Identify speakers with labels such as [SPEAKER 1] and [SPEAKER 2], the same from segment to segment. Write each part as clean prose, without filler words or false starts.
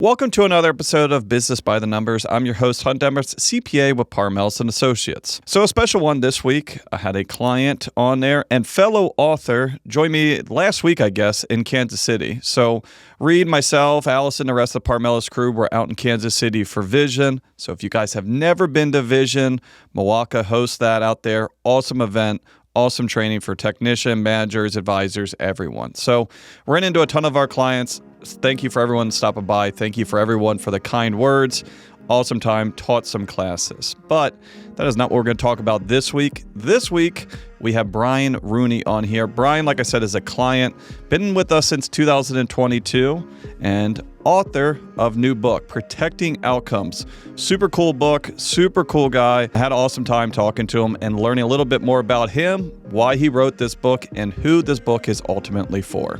[SPEAKER 1] Welcome to another episode of Business by the Numbers. I'm your host, Hunt Demers, CPA with Parmelis and Associates. So a special one this week. I had a client on there and fellow author joined me last week, I guess, in Kansas City. So Reed, myself, Allison, the rest of the Parmelis crew were out in Kansas City for Vision. So if you guys have never been to Vision, Milwaukee hosts that out there. Awesome event. Awesome training for technician, managers, advisors, everyone. So ran into a ton of our clients. Thank you for everyone stopping by. Thank you for everyone for the kind words. Awesome time, taught some classes. But that is not what we're going to talk about this week. This week, we have Brian Rooney on here. Brian, like I said, is a client, been with us since 2022, and author of new book, Protecting Outcomes. Super cool book, super cool guy. I had an awesome time talking to him and learning a little bit more about him, why he wrote this book, and who this book is ultimately for.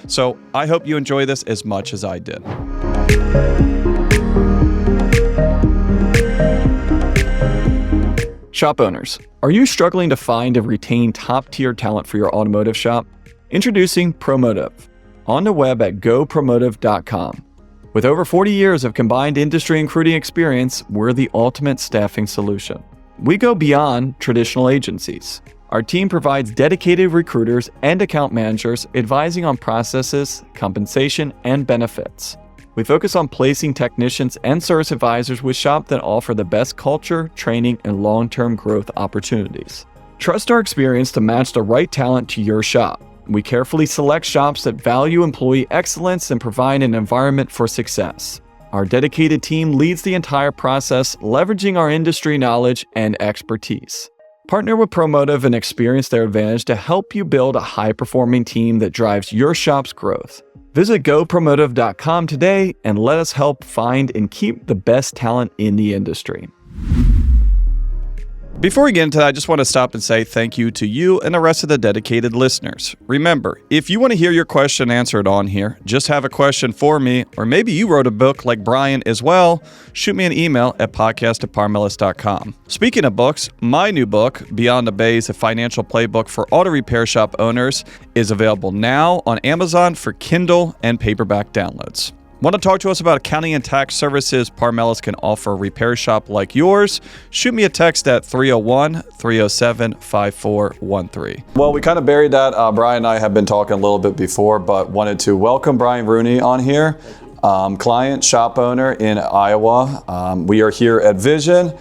[SPEAKER 1] So I hope you enjoy this as much as I did. Shop owners, are you struggling to find and retain top-tier talent for your automotive shop? Introducing Promotive, on the web at gopromotive.com. With over 40 years of combined industry and recruiting experience, we're the ultimate staffing solution. We go beyond traditional agencies. Our team provides dedicated recruiters and account managers advising on processes, compensation, and benefits. We focus on placing technicians and service advisors with shops that offer the best culture, training, and long-term growth opportunities. Trust our experience to match the right talent to your shop. We carefully select shops that value employee excellence and provide an environment for success. Our dedicated team leads the entire process, leveraging our industry knowledge and expertise. Partner with Promotive and experience their advantage to help you build a high-performing team that drives your shop's growth. Visit gopromotive.com today and let us help find and keep the best talent in the industry. Before we get into that, I just want to stop and say thank you to you and the rest of the dedicated listeners. Remember, if you want to hear your question answered on here, just have a question for me, or maybe you wrote a book like Brian as well, shoot me an email at podcast@parmelis.com. Speaking of books, my new book, Beyond the Bays, a financial playbook for auto repair shop owners, is available now on Amazon for Kindle and paperback downloads. Want to talk to us about accounting and tax services Parmelis can offer a repair shop like yours? Shoot me a text at 301-307-5413. Well, we kind of buried that. Brian and I have been talking a little bit before, but wanted to welcome Brian Rooney on here. Client, shop owner in Iowa. We are here at Vision.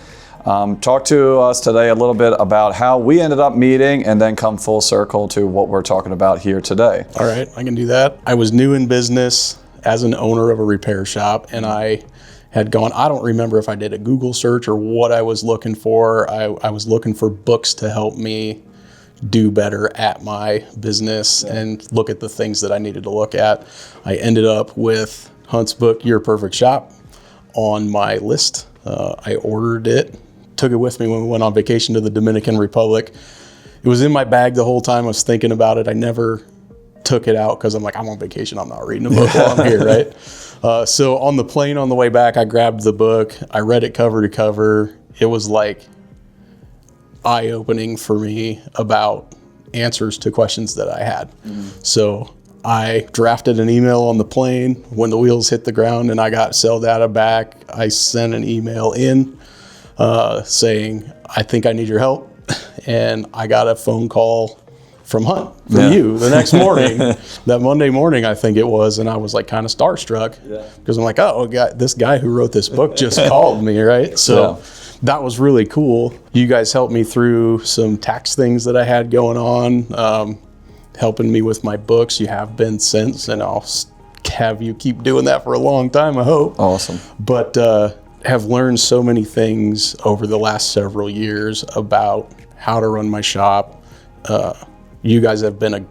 [SPEAKER 1] Talk to us today a little bit about how we ended up meeting and then come full circle to what we're talking about here today.
[SPEAKER 2] All right, I can do that. I was new in business as an owner of a repair shop, and I had gone, I don't remember if I did a Google search or what I was looking for. I was looking for books to help me do better at my business and look at the things that I needed to look at. I ended up with Hunt's book, Your Perfect Shop, on my list. I ordered it, took it with me when we went on vacation to the Dominican Republic. It was in my bag the whole time I was thinking about it. I never took it out because I'm like, I'm on vacation, I'm not reading a book while I'm here, right? So on the plane on the way back, I grabbed the book, I read it cover to cover. It was like eye-opening for me about answers to questions that I had. So I drafted an email on the plane when the wheels hit the ground and I got cell data back. I sent an email in saying, I think I need your help. And I got a phone call from Hunt, from you, the next morning, that Monday morning, I think it was, and I was like kind of starstruck because I'm like, oh, this guy who wrote this book just called me, right? So that was really cool. You guys helped me through some tax things that I had going on, helping me with my books. You have been since, and I'll have you keep doing that for a long time, I hope.
[SPEAKER 1] Awesome. But
[SPEAKER 2] have learned so many things over the last several years about how to run my shop. You guys have been a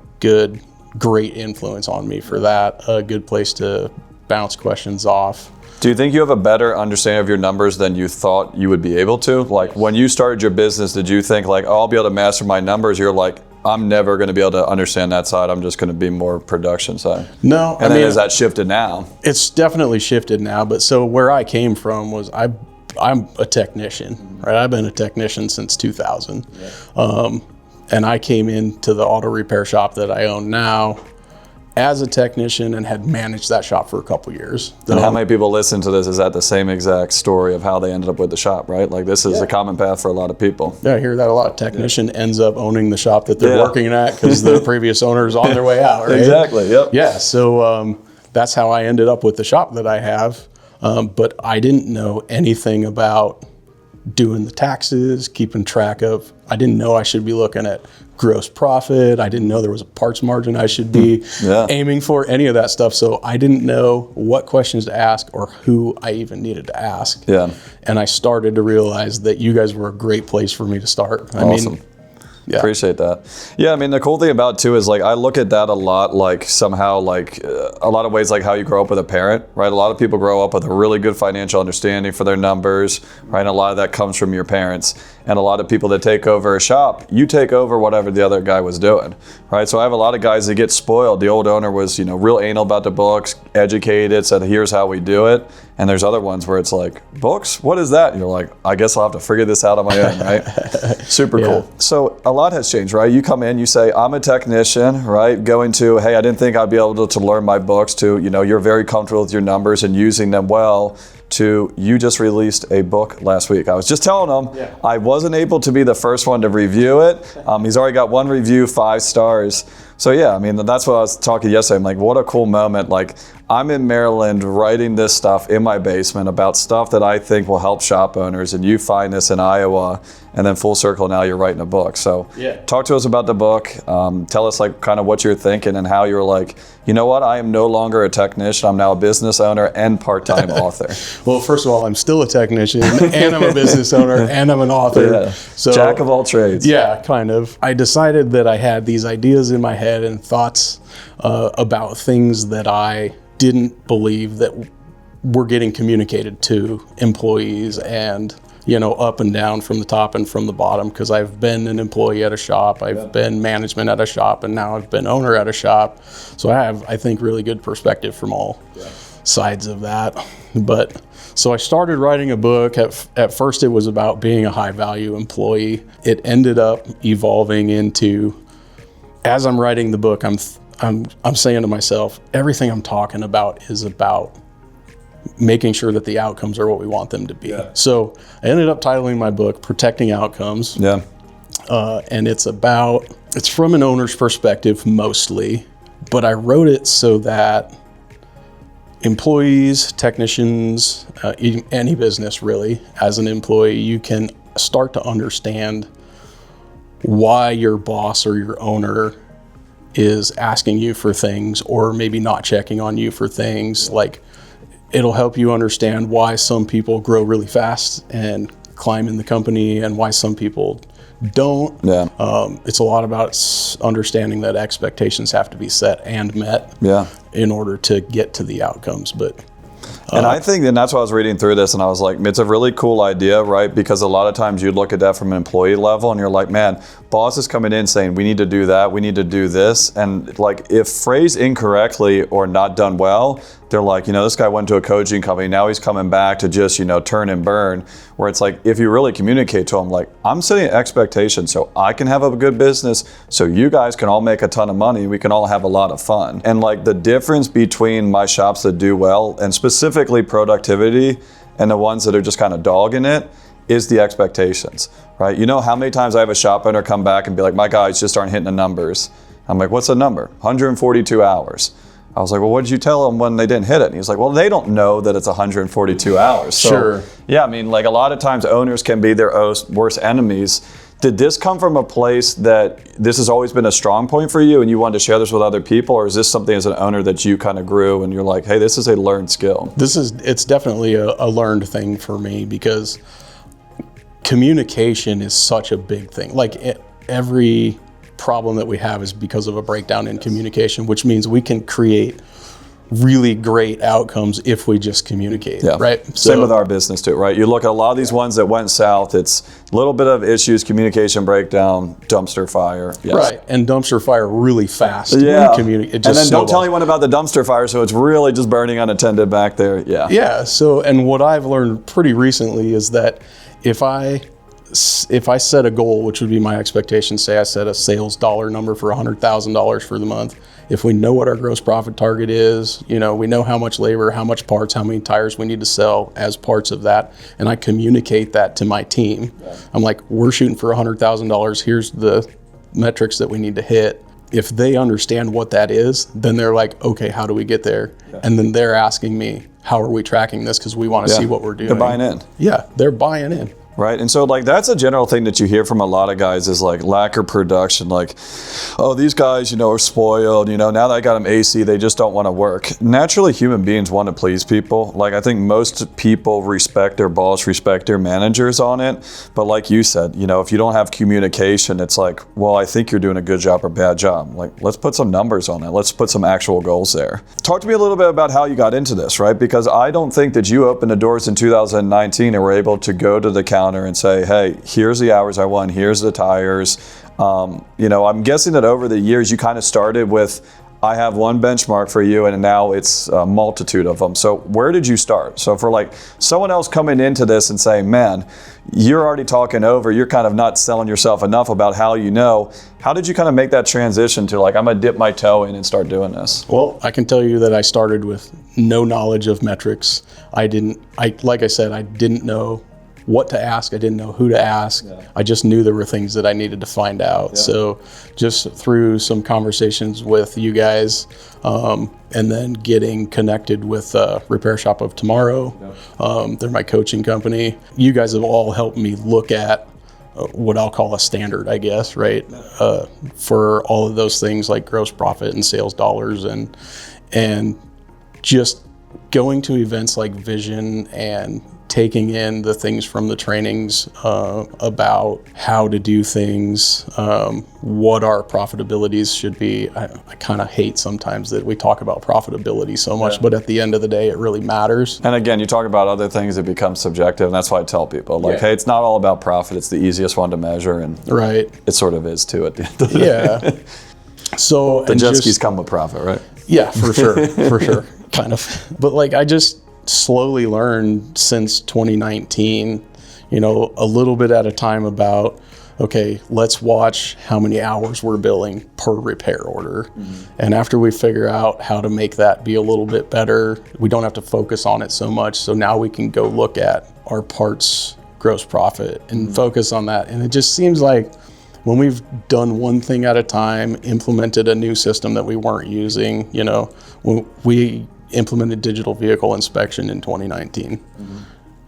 [SPEAKER 2] great influence on me for that, a good place to bounce questions off.
[SPEAKER 1] Do you think you have a better understanding of your numbers than you thought you would be able to? Like when you started your business, did you think like, oh, I'll be able to master my numbers? You're like, I'm never going to be able to understand that side. I'm just going to be more production side.
[SPEAKER 2] No.
[SPEAKER 1] And then has that shifted now?
[SPEAKER 2] It's definitely shifted now. But so where I came from was I'm a technician, right? I've been a technician since 2000. And I came into the auto repair shop that I own now as a technician and had managed that shop for a couple years.
[SPEAKER 1] And how many people listen to this is that the same exact story of how they ended up with the shop, right? Like this is a common path for a lot of people.
[SPEAKER 2] Yeah, I hear that a lot. Technician ends up owning the shop that they're working at because the previous owner is on their way out, right?
[SPEAKER 1] Exactly, yep.
[SPEAKER 2] Yeah, so that's how I ended up with the shop that I have. But I didn't know anything about doing the taxes, keeping track of, I didn't know I should be looking at gross profit. I didn't know there was a parts margin I should be aiming for, any of that stuff. So I didn't know what questions to ask or who I even needed to ask.
[SPEAKER 1] Yeah.
[SPEAKER 2] And I started to realize that you guys were a great place for me to start.
[SPEAKER 1] Awesome. Yeah. Appreciate that. Yeah, I mean, the cool thing about too is like I look at that a lot, like somehow like a lot of ways like how you grow up with a parent, right? A lot of people grow up with a really good financial understanding for their numbers, right? And a lot of that comes from your parents. And a lot of people that take over a shop, you take over whatever the other guy was doing, right? So I have a lot of guys that get spoiled. The old owner was, real anal about the books, educated, said, here's how we do it. And there's other ones where it's like, books? What is that? And you're like, I guess I'll have to figure this out on my own, right? Super cool. So a lot has changed, right? You come in, you say, I'm a technician, right? Going to, hey, I didn't think I'd be able to learn my books, to, you're very comfortable with your numbers and using them well, to you just released a book last week. I was just telling him I wasn't able to be the first one to review it. He's already got one review, 5 stars. So yeah, I mean, that's what I was talking yesterday. I'm like, what a cool moment. Like, I'm in Maryland writing this stuff in my basement about stuff that I think will help shop owners, and you find this in Iowa, and then full circle, now you're writing a book. So talk to us about the book. Tell us like kind of what you're thinking and how you're like, you know what, I am no longer a technician. I'm now a business owner and part-time author.
[SPEAKER 2] Well, first of all, I'm still a technician and I'm a business owner and I'm an author.
[SPEAKER 1] Yeah. So, jack of all trades.
[SPEAKER 2] Yeah, kind of. I decided that I had these ideas in my head and thoughts about things that I didn't believe that were getting communicated to employees, and up and down, from the top and from the bottom, because I've been an employee at a shop, I've been management at a shop, and now I've been owner at a shop. So I have, I think, really good perspective from all sides of that. But so I started writing a book. At first it was about being a high value employee. It ended up evolving into, as I'm writing the book, I'm saying to myself, everything I'm talking about is about making sure that the outcomes are what we want them to be. So I ended up titling my book Protecting Outcomes. And it's from an owner's perspective mostly, but I wrote it so that employees, technicians, any business really, as an employee, you can start to understand why your boss or your owner is asking you for things, or maybe not checking on you for things. Like, it'll help you understand why some people grow really fast and climb in the company and why some people don't. It's a lot about understanding that expectations have to be set and met in order to get to the outcomes. And
[SPEAKER 1] I think, and that's why I was reading through this, and I was like, it's a really cool idea, right? Because a lot of times you look at that from an employee level and you're like, man, boss is coming in saying, we need to do that, we need to do this. And like, if phrased incorrectly or not done well, they're like, this guy went to a coaching company, now he's coming back to just, turn and burn. Where it's like, if you really communicate to them, like, I'm setting expectations so I can have a good business, so you guys can all make a ton of money, we can all have a lot of fun. And like, the difference between my shops that do well, and specifically productivity, and the ones that are just kind of dogging it, is the expectations, right? How many times I have a shop owner come back and be like, my guys just aren't hitting the numbers. I'm like, what's the number? 142 hours. I was like, well, what did you tell them when they didn't hit it? And he's like, well, they don't know that it's 142 hours. So, yeah, I mean, like, a lot of times owners can be their worst enemies. Did this come from a place that this has always been a strong point for you and you wanted to share this with other people? Or is this something as an owner that you kind of grew and you're like, hey, this is a learned skill?
[SPEAKER 2] It's definitely a learned thing for me, because communication is such a big thing. Like, every problem that we have is because of a breakdown in communication, which means we can create really great outcomes if we just communicate, right?
[SPEAKER 1] Same with our business too, right? You look at a lot of these ones that went south, it's a little bit of issues, communication breakdown, dumpster fire.
[SPEAKER 2] Right, and dumpster fire really fast.
[SPEAKER 1] And then don't tell anyone about the dumpster fire, so it's really just burning unattended back there.
[SPEAKER 2] So, and what I've learned pretty recently is that if I set a goal, which would be my expectation, say I set a sales dollar number for $100,000 for the month, if we know what our gross profit target is, we know how much labor, how much parts, how many tires we need to sell as parts of that, and I communicate that to my team. I'm like, we're shooting for $100,000. Here's the metrics that we need to hit. If they understand what that is, then they're like, okay, how do we get there? And then they're asking me, how are we tracking this? Because we want to see what we're doing.
[SPEAKER 1] They're buying in.
[SPEAKER 2] Yeah, they're buying in.
[SPEAKER 1] Right. And so like that's a general thing that you hear from a lot of guys is like lack of production. Like, oh, these guys, are spoiled. Now that I got them AC, they just don't want to work. Naturally, human beings want to please people. Like I think most people respect their boss, respect their managers on it. But like you said, if you don't have communication, it's like, well, I think you're doing a good job or bad job. Like, let's put some numbers on it. Let's put some actual goals there. Talk to me a little bit about how you got into this, right? Because I don't think that you opened the doors in 2019 and were able to go to the counter and say, hey, here's the hours I want, here's the tires. I'm guessing that over the years you kind of started with, I have one benchmark for you, and now it's a multitude of them. So where did you start? So for like someone else coming into this and saying, man, you're already talking over, you're kind of not selling yourself enough about how did you kind of make that transition to like, I'm gonna dip my toe in and start doing this?
[SPEAKER 2] Well, I can tell you that I started with no knowledge of metrics. Like I said, I didn't know what to ask. I didn't know who to ask. I just knew there were things that I needed to find out. So just through some conversations with you guys, and then getting connected with Repair Shop of Tomorrow. They're my coaching company. You guys have all helped me look at what I'll call a standard, I guess, right? For all of those things like gross profit and sales dollars, and just going to events like Vision and taking in the things from the trainings about how to do things, what our profitabilities should be. I kind of hate sometimes that we talk about profitability so much, but at the end of the day, it really matters.
[SPEAKER 1] And again, you talk about other things that become subjective, and that's why I tell people, like, hey, it's not all about profit. It's the easiest one to measure, and it sort of is too at the end of the day. So the jet skis come with profit, right?
[SPEAKER 2] Yeah, for sure, for sure, kind of. But like, I just slowly learned since 2019, a little bit at a time about, okay, let's watch how many hours we're billing per repair order. And after we figure out how to make that be a little bit better, we don't have to focus on it so much. So now we can go look at our parts gross profit and focus on that. And it just seems like when we've done one thing at a time, implemented a new system that we weren't using, when we implemented digital vehicle inspection in 2019.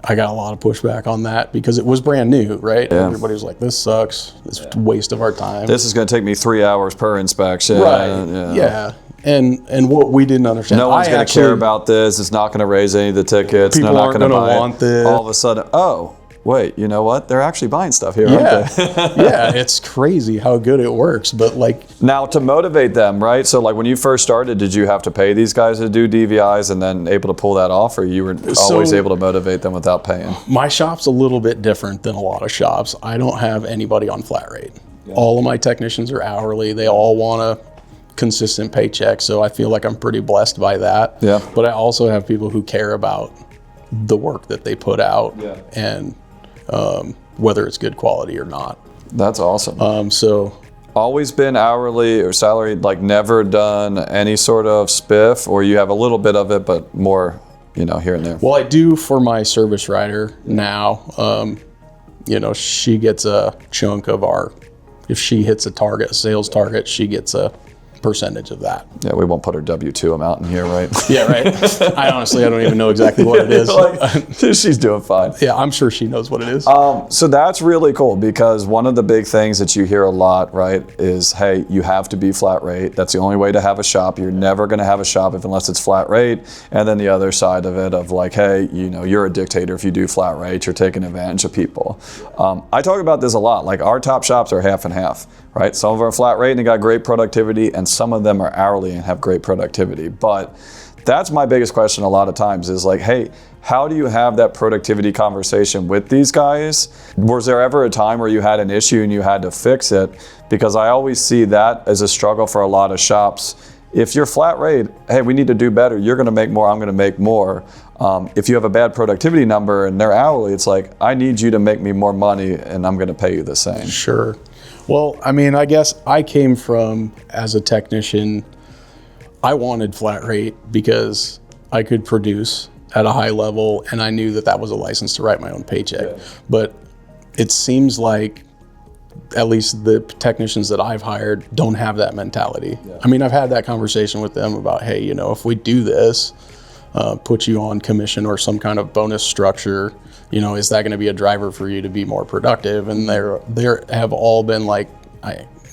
[SPEAKER 2] I got a lot of pushback on that because it was brand new, right? Everybody was like, this sucks. It's a waste of our time.
[SPEAKER 1] This is going to take me 3 hours per inspection.
[SPEAKER 2] Right. And what we didn't understand.
[SPEAKER 1] No one's going to care about this. It's not going to raise any of the tickets.
[SPEAKER 2] People
[SPEAKER 1] They're not
[SPEAKER 2] aren't
[SPEAKER 1] going to
[SPEAKER 2] want this.
[SPEAKER 1] All of a sudden, wait, you know what? They're actually buying stuff here, aren't they?
[SPEAKER 2] It's crazy how good it works. But like,
[SPEAKER 1] now to motivate them, right? So like when you first started, did you have to pay these guys to do DVIs and then able to pull that off, or you were always able to motivate them without paying?
[SPEAKER 2] My shop's a little bit different than a lot of shops. I don't have anybody on flat rate. All of my technicians are hourly. They all want a consistent paycheck. So I feel like I'm pretty blessed by that. But I also have people who care about the work that they put out and whether it's good quality or not.
[SPEAKER 1] That's awesome.
[SPEAKER 2] So
[SPEAKER 1] always been hourly or salaried, like never done any sort of spiff, or you have a little bit of it, but more, here and there?
[SPEAKER 2] Well, I do for my service rider now. She gets a chunk of if she hits a sales target, she gets a percentage of that.
[SPEAKER 1] Yeah, we won't put her W-2 amount in here, right?
[SPEAKER 2] Right. I don't even know exactly what it is.
[SPEAKER 1] She's doing fine.
[SPEAKER 2] Yeah, I'm sure she knows what it is.
[SPEAKER 1] So that's really cool because one of the big things that you hear a lot, right, is, hey, you have to be flat rate. That's the only way to have a shop. You're never going to have a shop unless it's flat rate. And then the other side of it of like, hey, you're a dictator if you do flat rate. You're taking advantage of people. I talk about this a lot. Like our top shops are half and half, right? Some of them are flat rate and they got great productivity, and some of them are hourly and have great productivity. But that's my biggest question a lot of times is like, hey, how do you have that productivity conversation with these guys? Was there ever a time where you had an issue and you had to fix it? Because I always see that as a struggle for a lot of shops. If you're flat rate, hey, we need to do better. You're going to make more, I'm going to make more. If you have a bad productivity number and they're hourly, it's like, I need you to make me more money and I'm going to pay you the same.
[SPEAKER 2] Sure. Well, I mean, I guess I came from, as a technician, I wanted flat rate because I could produce at a high level, and I knew that that was a license to write my own paycheck.
[SPEAKER 1] Yeah.
[SPEAKER 2] But it seems like at least the technicians that I've hired don't have that mentality.
[SPEAKER 1] Yeah.
[SPEAKER 2] I mean, I've had that conversation with them about, hey, you know, if we do this, put you on commission or some kind of bonus structure, you know, is that going to be a driver for you to be more productive? And they have all been like,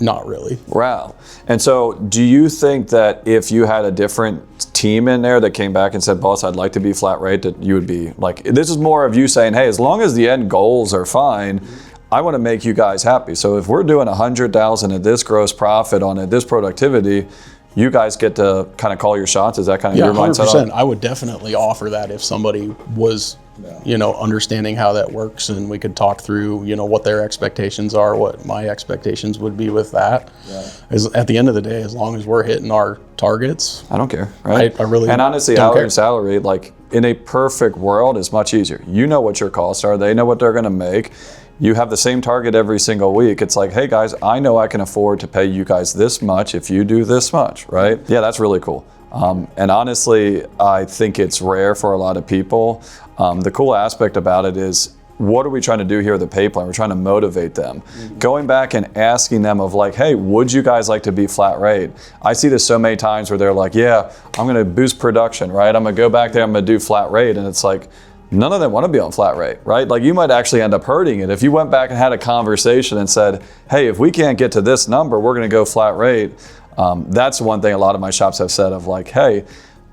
[SPEAKER 2] not really.
[SPEAKER 1] Wow. And so do you think that if you had a different team in there that came back and said, boss, I'd like to be flat rate, that you would be like, this is more of you saying, hey, as long as the end goals are fine, I want to make you guys happy. So if we're doing 100,000 at this gross profit on it, this productivity, you guys get to kind of call your shots. Is that kind of your mindset?
[SPEAKER 2] 100%. I would definitely offer that if somebody was, you know, understanding how that works, and we could talk through, you know, what their expectations are, what my expectations would be with that. As, at the end of the day, as long as we're hitting our targets,
[SPEAKER 1] I don't care, right?
[SPEAKER 2] I really
[SPEAKER 1] and honestly,
[SPEAKER 2] don't
[SPEAKER 1] hourly
[SPEAKER 2] care.
[SPEAKER 1] and salary, like in a perfect world, is much easier. You know what your costs are. They know what they're going to make. You have the same target every single week. It's like, hey guys, I know I can afford to pay you guys this much if you do this much, right? Yeah, that's really cool. And honestly, I think it's rare for a lot of people. The cool aspect about it is, what are we trying to do here with the pay plan? We're trying to motivate them. Going back and asking them of like, hey, would you guys like to be flat rate? I see this so many times where they're like, yeah, I'm gonna boost production, right? I'm gonna go back there, I'm gonna do flat rate. And it's like, none of them want to be on flat rate, right? Like, you might actually end up hurting it if you went back and had a conversation and said, hey, if we can't get to this number, we're going to go flat rate. That's one thing a lot of my shops have said of like, hey,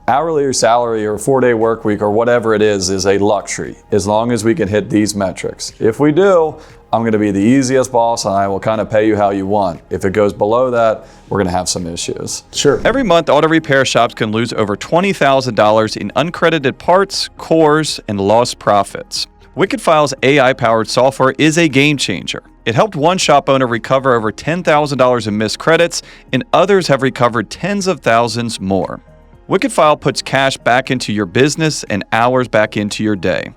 [SPEAKER 1] hourly or salary or 4-day work week or whatever it is a luxury as long as we can hit these metrics. If we do, I'm going to be the easiest boss and I will kind of pay you how you want. If it goes below that, we're going to have some issues.
[SPEAKER 2] Sure.
[SPEAKER 1] Every month, auto repair shops can lose over $20,000 in uncredited parts, cores, and lost profits. Wicked File's AI-powered software is a game changer. It helped one shop owner recover over $10,000 in missed credits, and others have recovered tens of thousands more. Wicked File puts cash back into your business and hours back into your day.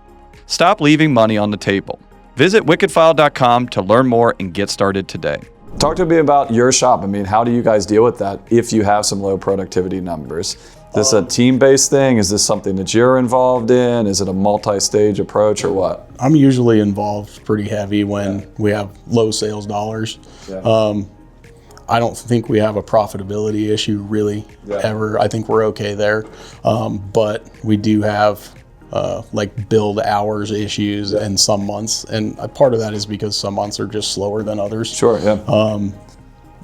[SPEAKER 1] Stop leaving money on the table. Visit wickedfile.com to learn more and get started today. Talk to me about your shop. I mean, how do you guys deal with that if you have some low productivity numbers? Is this a team-based thing? Is this something that you're involved in? Is it a multi-stage approach or what?
[SPEAKER 2] I'm usually involved pretty heavy when we have low sales dollars. I don't think we have a profitability issue really ever. I think we're okay there. But we do have like build hours issues in some months. And part of that is because some months are just slower than others.
[SPEAKER 1] Sure, yeah.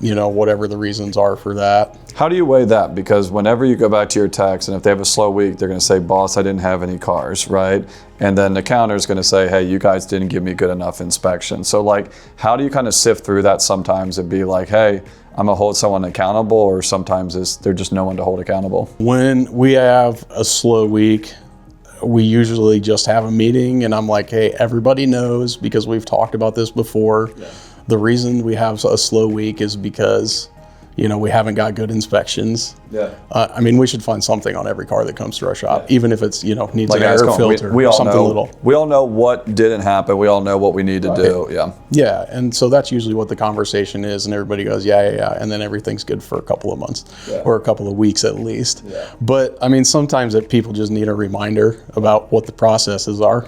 [SPEAKER 2] You know, whatever the reasons are for that.
[SPEAKER 1] How do you weigh that? Because whenever you go back to your techs, and if they have a slow week, they're going to say, boss, I didn't have any cars, right? And then the counter is going to say, hey, you guys didn't give me good enough inspection. So like, how do you kind of sift through that sometimes and be like, hey, I'm going to hold someone accountable, or sometimes there's just no one to hold accountable?
[SPEAKER 2] When we have a slow week, we usually just have a meeting and I'm like, hey, everybody knows, because we've talked about this before. The reason we have a slow week is because, you know, we haven't got good inspections. I mean, we should find something on every car that comes to our shop, even if it's, you know, needs like an air filter
[SPEAKER 1] we
[SPEAKER 2] or
[SPEAKER 1] all
[SPEAKER 2] something
[SPEAKER 1] know,
[SPEAKER 2] little.
[SPEAKER 1] We all know what didn't happen. We all know what we need to do.
[SPEAKER 2] Yeah, and so that's usually what the conversation is, and everybody goes, yeah, and then everything's good for a couple of months or a couple of weeks at least. But I mean, sometimes people just need a reminder about what the processes are.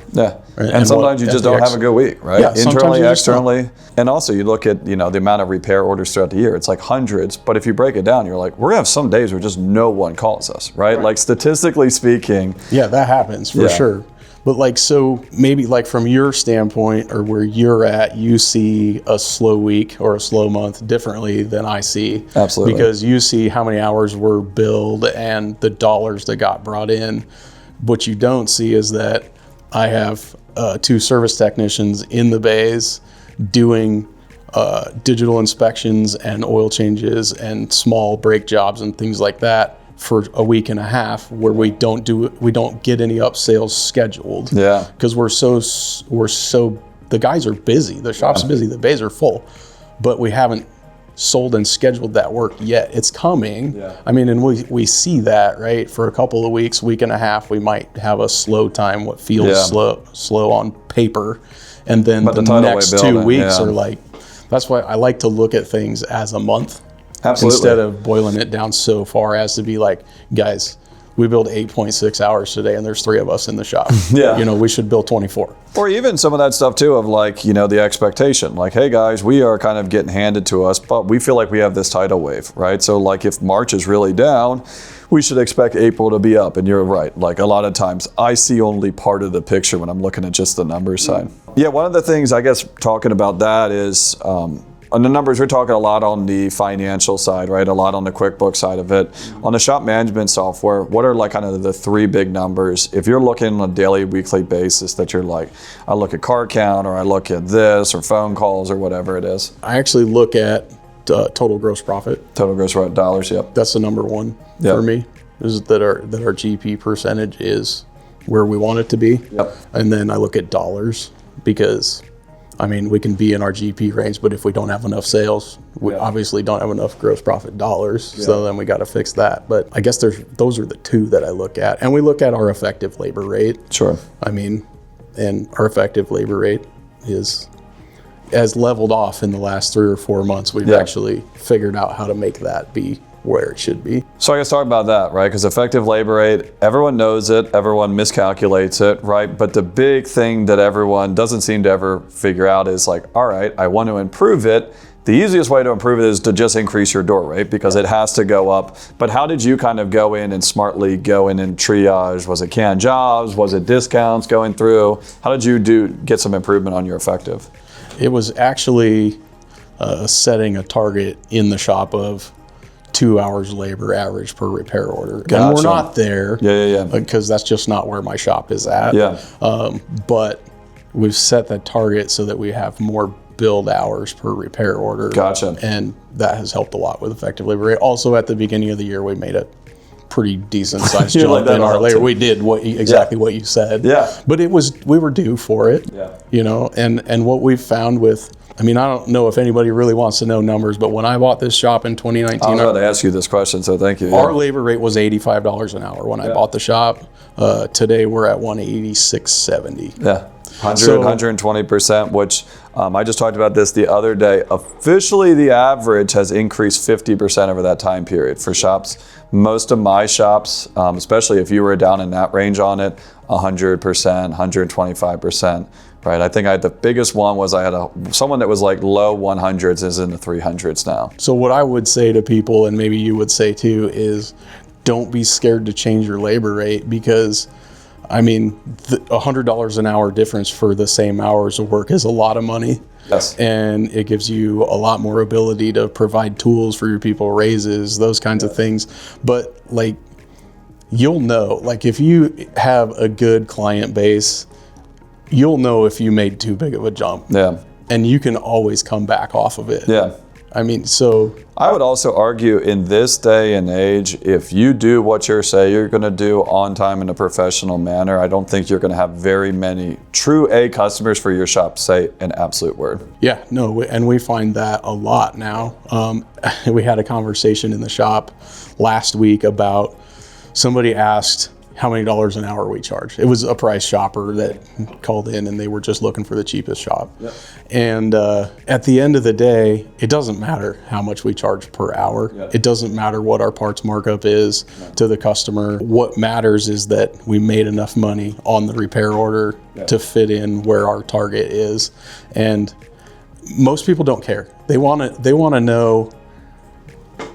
[SPEAKER 1] And sometimes you just don't have a good week, right?
[SPEAKER 2] Yeah,
[SPEAKER 1] internally, externally. And also you look at, you know, the amount of repair orders throughout the year. It's like hundreds, but if you break it down, you're like, we're gonna have some days where just no one calls us, right? Like statistically speaking.
[SPEAKER 2] Yeah, that happens for sure. But like, so maybe like from your standpoint or where you're at, you see a slow week or a slow month differently than I see.
[SPEAKER 1] Absolutely.
[SPEAKER 2] Because you see how many hours were billed and the dollars that got brought in. What you don't see is that I have 2 service technicians in the bays doing digital inspections and oil changes and small brake jobs and things like that for a week and a half, where we don't get any up sales scheduled. Because we're so the guys are busy, the shop's busy, the bays are full, but we haven't sold and scheduled that work yet. It's coming. I mean, and we see that, right? For a couple of weeks, week and a half, we might have a slow time, what feels slow on paper, and then the next 2 weeks are like, that's why I like to look at things as a month.
[SPEAKER 1] Absolutely.
[SPEAKER 2] Instead of boiling it down so far as to be like, guys, we build 8.6 hours today and there's 3 of us in the shop.
[SPEAKER 1] Yeah.
[SPEAKER 2] You know, we should build 24.
[SPEAKER 1] Or even some of that stuff too of like, you know, the expectation. Like, hey guys, we are kind of getting handed to us, but we feel like we have this tidal wave, right? So like if March is really down, we should expect April to be up. And you're right. Like a lot of times I see only part of the picture when I'm looking at just the numbers side. Yeah, one of the things I guess talking about that is, on the numbers, we're talking a lot on the financial side, right? A lot on the QuickBooks side of it. On the shop management software, what are like kind of the 3 big numbers? If you're looking on a daily, weekly basis that you're like, I look at car count or I look at this or phone calls or whatever it is.
[SPEAKER 2] I actually look at total gross profit.
[SPEAKER 1] Total gross profit dollars, yep.
[SPEAKER 2] That's the number one for me, is that our GP percentage is where we want it to be.
[SPEAKER 1] Yep.
[SPEAKER 2] And then I look at dollars because, I mean, we can be in our GP range, but if we don't have enough sales, we obviously don't have enough gross profit dollars. So then we got to fix that. But I guess those are the 2 that I look at. And we look at our effective labor rate.
[SPEAKER 1] Sure.
[SPEAKER 2] I mean, and our effective labor rate has leveled off in the last 3 or 4 months. We've actually figured out how to make that be where it should be.
[SPEAKER 1] So I guess talk about that, right? Because effective labor rate, everyone knows it, everyone miscalculates it, right? But the big thing that everyone doesn't seem to ever figure out is like, all right, I want to improve it. The easiest way to improve it is to just increase your door rate because it has to go up. But how did you kind of go in and smartly go in and triage? Was it canned jobs? Was it discounts going through? How did you get some improvement on your effective?
[SPEAKER 2] It was actually setting a target in the shop of 2 hours labor average per repair order.
[SPEAKER 1] Gotcha.
[SPEAKER 2] And we're not there.
[SPEAKER 1] Yeah.
[SPEAKER 2] Because that's just not where my shop is at.
[SPEAKER 1] Yeah.
[SPEAKER 2] But we've set that target so that we have more build hours per repair order.
[SPEAKER 1] Gotcha.
[SPEAKER 2] And that has helped a lot with effective labor rate. Also, at the beginning of the year, we made a pretty decent sized jump in our labor. We did exactly what you said.
[SPEAKER 1] Yeah.
[SPEAKER 2] But we were due for it.
[SPEAKER 1] Yeah.
[SPEAKER 2] You know, and what we've found with, I mean, I don't know if anybody really wants to know numbers, but when I bought this shop in 2019,
[SPEAKER 1] I was about to ask you this question, so thank you.
[SPEAKER 2] Our labor rate was $85 an hour when I bought the shop. Today we're at $186.70.
[SPEAKER 1] Yeah, 120%, which I just talked about this the other day. Officially, the average has increased 50% over that time period for shops. Most of my shops, especially if you were down in that range on it, 100%, 125%. Right, I think the biggest one was I had someone that was like low 100s is in the 300s now.
[SPEAKER 2] So what I would say to people, and maybe you would say too, is don't be scared to change your labor rate because, I mean, $100 an hour difference for the same hours of work is a lot of money.
[SPEAKER 1] Yes.
[SPEAKER 2] And it gives you a lot more ability to provide tools for your people, raises, those kinds of things. But like, you'll know, like if you have a good client base, you'll know if you made too big of a jump.
[SPEAKER 1] Yeah.
[SPEAKER 2] And you can always come back off of it.
[SPEAKER 1] Yeah.
[SPEAKER 2] I mean, so
[SPEAKER 1] I would also argue in this day and age, if you do what you say you're going to do on time in a professional manner, I don't think you're going to have very many true A customers for your shop say an absolute word.
[SPEAKER 2] Yeah, no, and we find that a lot now. We had a conversation in the shop last week about somebody asked how many dollars an hour we charge. It was a price shopper that called in and they were just looking for the cheapest shop. Yep. And at the end of the day, it doesn't matter how much we charge per hour. Yep. It doesn't matter what our parts markup is to the customer. What matters is that we made enough money on the repair order to fit in where our target is. And most people don't care. They want to know,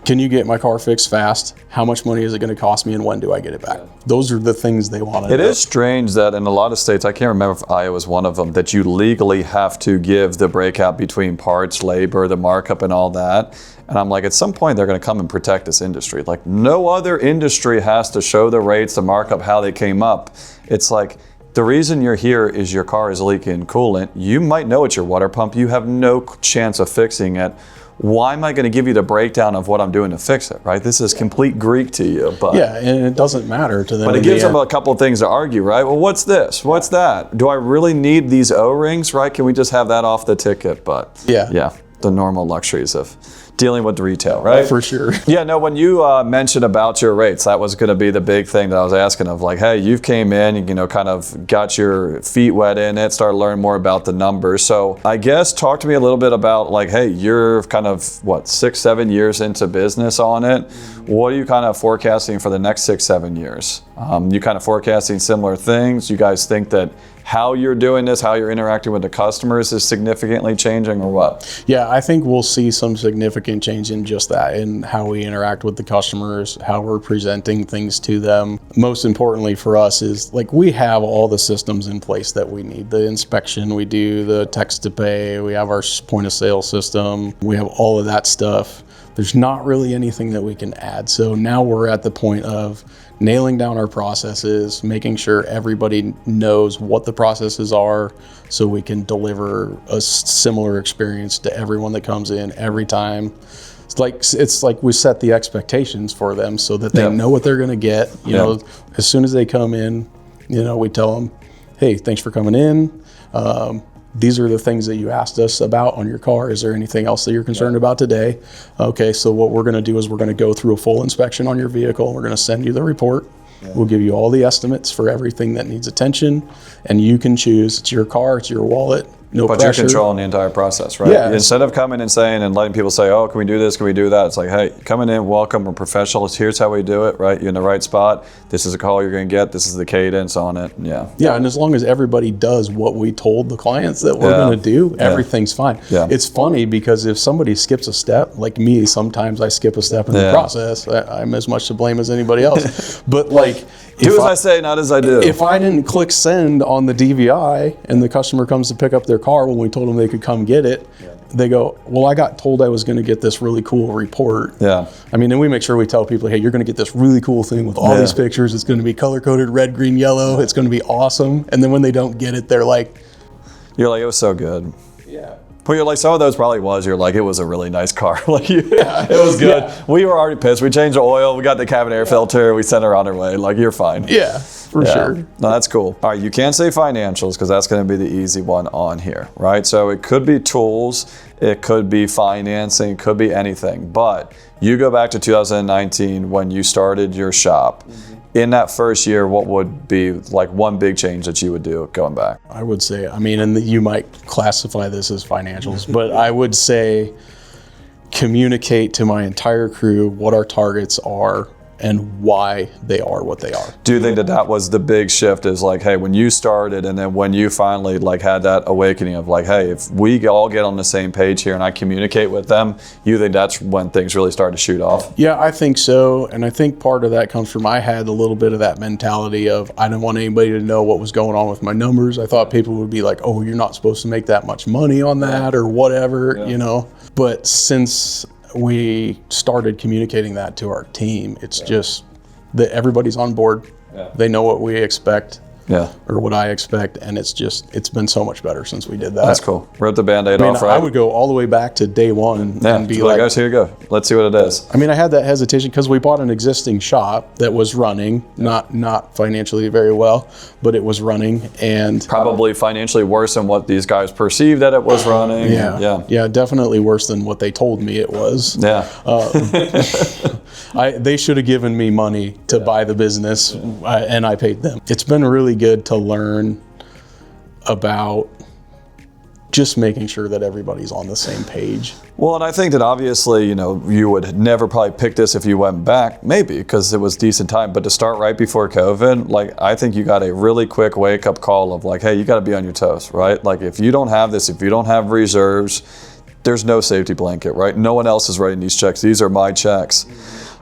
[SPEAKER 2] can you get my car fixed fast? How much money is it going to cost me and when do I get it back? Those are the things they want to know.
[SPEAKER 1] It is strange that in a lot of states, I can't remember if Iowa is one of them, that you legally have to give the breakout between parts, labor, the markup and all that. And I'm like, at some point, they're going to come and protect this industry. Like no other industry has to show the rates, the markup, how they came up. It's like, the reason you're here is your car is leaking coolant. You might know it's your water pump. You have no chance of fixing it. Why am I going to give you the breakdown of what I'm doing to fix it, right? This is complete Greek to you. But
[SPEAKER 2] yeah, and it doesn't matter to them.
[SPEAKER 1] But it gives them a couple of things to argue, right? Well, what's this? What's that? Do I really need these O-rings, right? Can we just have that off the ticket? But yeah, the normal luxuries of dealing with retail, right?
[SPEAKER 2] For sure.
[SPEAKER 1] Yeah, no, when you mentioned about your rates, that was going to be the big thing that I was asking of, like, hey, you've came in, you know, kind of got your feet wet in it, started learning more about the numbers. So I guess talk to me a little bit about, like, hey, you're kind of, 6-7 years into business on it. What are you kind of forecasting for the next 6-7 years? You kind of forecasting similar things? You guys think that how you're doing this, how you're interacting with the customers is significantly changing, or what?
[SPEAKER 2] Yeah, I think we'll see some significant change in just that, in how we interact with the customers, how we're presenting things to them. Most importantly for us is, like, we have all the systems in place that we need. The inspection, we do the text to pay, we have our point of sale system, we have all of that stuff. There's not really anything that we can add. So now we're at the point of nailing down our processes, making sure everybody knows what the processes are, so we can deliver a similar experience to everyone that comes in every time. It's like we set the expectations for them so that they know what they're going to get. You know, as soon as they come in, you know, we tell them, hey, thanks for coming in. These are the things that you asked us about on your car. Is there anything else that you're concerned about today? Okay, so what we're going to do is we're going to go through a full inspection on your vehicle. We're going to send you the report. We'll give you all the estimates for everything that needs attention, and you can choose. It's your car, it's your wallet. No
[SPEAKER 1] but
[SPEAKER 2] pressure.
[SPEAKER 1] You're controlling the entire process, right?
[SPEAKER 2] Yeah.
[SPEAKER 1] Instead of coming and saying and letting people say, oh, can we do this, can we do that? It's like, hey, coming in, welcome, we're professionals. Here's how we do it, right? You're in the right spot. This is a call you're going to get. This is the cadence on it. Yeah.
[SPEAKER 2] Yeah, and as long as everybody does what we told the clients that we're going to do, everything's fine. Yeah. It's funny because if somebody skips a step, like me, sometimes I skip a step in the process. I'm as much to blame as anybody else. But like,
[SPEAKER 1] do as I say, not as I do.
[SPEAKER 2] If I didn't click send on the DVI and the customer comes to pick up their car when we told them they could come get it, they go, well, I got told I was going to get this really cool report.
[SPEAKER 1] Yeah.
[SPEAKER 2] I mean, and we make sure we tell people, hey, you're going to get this really cool thing with all these pictures. It's going to be color-coded red, green, yellow. It's going to be awesome. And then when they don't get it, they're like...
[SPEAKER 1] You're like, it was so good.
[SPEAKER 2] Yeah.
[SPEAKER 1] But you're like, some of those probably was, you're like, it was a really nice car. Like, it was good. Yeah. We were already pissed. We changed the oil. We got the cabin air filter. We sent her on her way. Like, you're fine.
[SPEAKER 2] Yeah, for sure.
[SPEAKER 1] No, that's cool. All right, you can't say financials because that's going to be the easy one on here, right? So it could be tools. It could be financing. It could be anything. But you go back to 2019 when you started your shop. In that first year, what would be like one big change that you would do going back?
[SPEAKER 2] I would say, I mean, and you might classify this as financials, but I would say communicate to my entire crew what our targets are and why they are what they are.
[SPEAKER 1] Do you think that that was the big shift, is like, hey, when you started and then when you finally like had that awakening of like, hey, if we all get on the same page here and I communicate with them, you think that's when things really start to shoot off?
[SPEAKER 2] Yeah, I think so. And I think part of that comes from, I had a little bit of that mentality of, I didn't want anybody to know what was going on with my numbers. I thought people would be like, oh, you're not supposed to make that much money on that or whatever, you know. But since we started communicating that to our team, it's just that everybody's on board. They know what we expect. Or what I expect, and it's been so much better since we did that.
[SPEAKER 1] That's cool. Rip the Band-Aid off, right?
[SPEAKER 2] I would go all the way back to day one and be like,
[SPEAKER 1] guys, here you go. Let's see what it is.
[SPEAKER 2] I mean, I had that hesitation because we bought an existing shop that was running, not financially very well, but it was running, and
[SPEAKER 1] probably financially worse than what these guys perceived that it was running.
[SPEAKER 2] Yeah, definitely worse than what they told me it was. They should have given me money to buy the business, and I paid them. It's been really good to learn about just making sure that everybody's on the same page.
[SPEAKER 1] Well, and I think that obviously, you know, you would never probably pick this if you went back, maybe, because it was decent time, but to start right before COVID, like, I think you got a really quick wake-up call of like, hey, you got to be on your toes, right? Like, if you don't have this, if you don't have reserves, there's no safety blanket, right? No one else is writing these checks. These are my checks.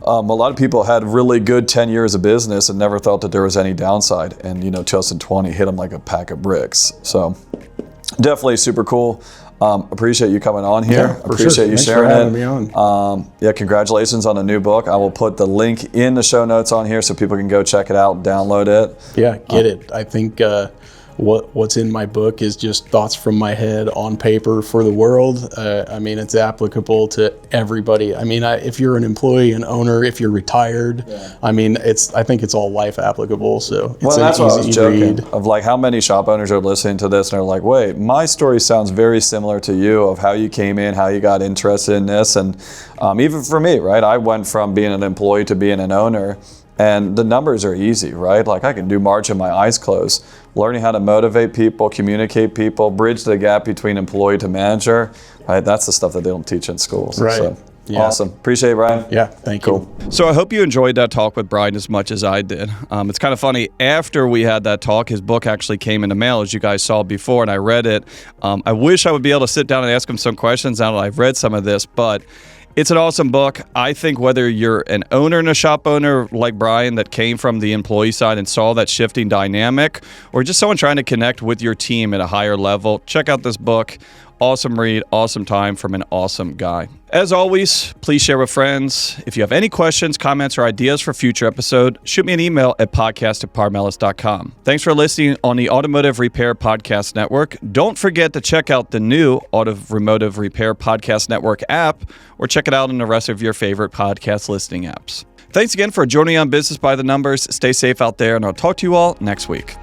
[SPEAKER 1] A lot of people had really good 10 years of business and never thought that there was any downside. And, you know, 2020 hit them like a pack of bricks. So definitely super cool. Appreciate you coming on here.
[SPEAKER 2] Yeah,
[SPEAKER 1] appreciate you
[SPEAKER 2] Thanks
[SPEAKER 1] sharing
[SPEAKER 2] for having
[SPEAKER 1] it.
[SPEAKER 2] Me on.
[SPEAKER 1] Yeah, congratulations on the new book. I will put the link in the show notes on here so people can go check it out and download it.
[SPEAKER 2] Yeah, get it. I think what's in my book is just thoughts from my head on paper for the world. I mean, it's applicable to everybody. I mean, if you're an employee, an owner, if you're retired, I mean, I think it's all life applicable. So it's
[SPEAKER 1] that's what I was
[SPEAKER 2] easy
[SPEAKER 1] joking
[SPEAKER 2] read.
[SPEAKER 1] of, like, how many shop owners are listening to this and are like, wait, my story sounds very similar to you of how you came in, how you got interested in this. And even for me, right, I went from being an employee to being an owner. And the numbers are easy, right? Like, I can do margin my eyes closed. Learning how to motivate people, communicate people, bridge the gap between employee to manager, right? That's the stuff that they don't teach in schools.
[SPEAKER 2] Right.
[SPEAKER 1] So,
[SPEAKER 2] yeah.
[SPEAKER 1] Awesome. Appreciate it, Brian.
[SPEAKER 2] Yeah, thank you.
[SPEAKER 1] So I hope you enjoyed that talk with Brian as much as I did. It's kind of funny. After we had that talk, his book actually came in the mail, as you guys saw before, and I read it. I wish I would be able to sit down and ask him some questions now that I've read some of this, but it's an awesome book. I think whether you're an owner and a shop owner like Brian that came from the employee side and saw that shifting dynamic, or just someone trying to connect with your team at a higher level, check out this book. Awesome read, awesome time from an awesome guy. As always, please share with friends. If you have any questions, comments, or ideas for future episode, shoot me an email at podcast@parmelis.com. Thanks for listening on the Automotive Repair Podcast Network. Don't forget to check out the new Automotive Repair Podcast Network app, or check it out in the rest of your favorite podcast listening apps. Thanks again for joining on Business by the Numbers. Stay safe out there, and I'll talk to you all next week.